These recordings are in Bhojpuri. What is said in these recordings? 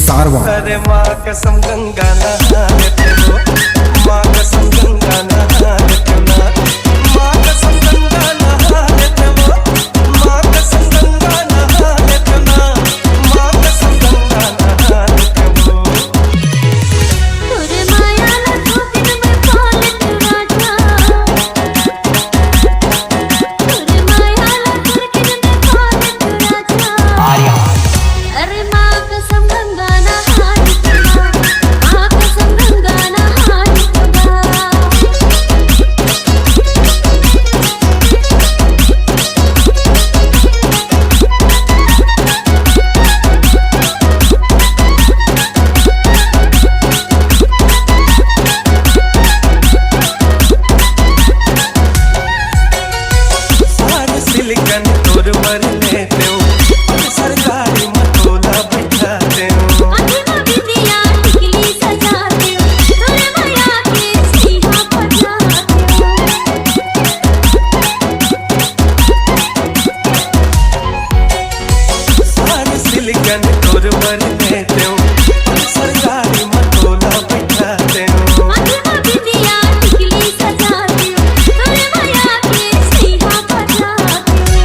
सारवा। अरे माँ कसम गंगा नहाते हो, माँ कसम गंगा नहाते हो, माँ कसम गंगा नहाते हो, माँ कसम गंगा नहाते हो, माँ कसम गंगा नहाते हो। तोरे माया ला धोतिन में पालत राजा, तोरे माया ला धोतिन में पालत राजा। आर्या अरे माँ कसम गंगा नहाते हो, माँ कसम गंगा नहाते हो। सारे सिलिकन तोर मरने दो, सरकारी मतोला बैठाते हो। अधीमा बिंदिया टिकली सजाते हो, तोरे माया के सीहा बजाते हो। सारे सिलिकन तोर मरने दो, सरकारी मतोला बैठाते हो। अधीमा बिंदिया टिकली सजाते हो, तोरे माया के सीहा बजाते हो।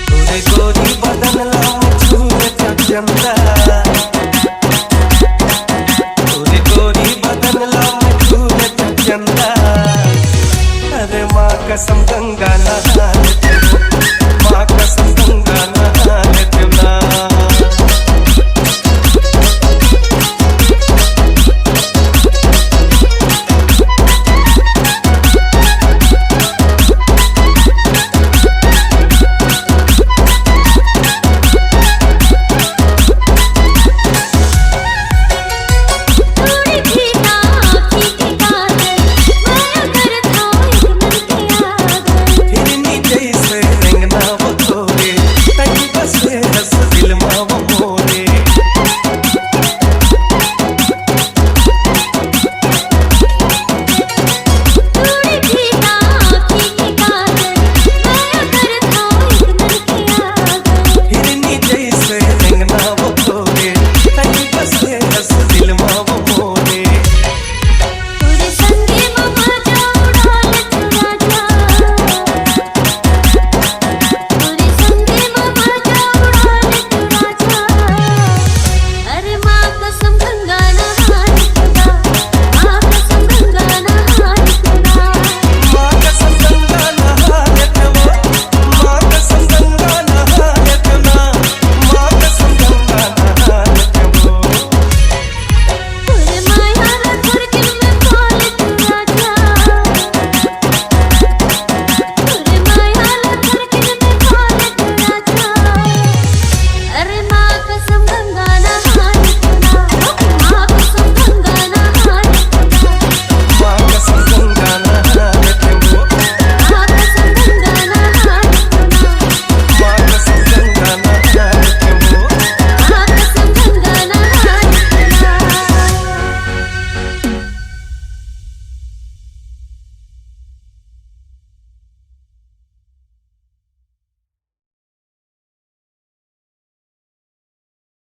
तोरे गोरी बदन ला छूए तो चंदा, तोरे गोरी बदन ला छूए तो चंदा। अरे माँ कसम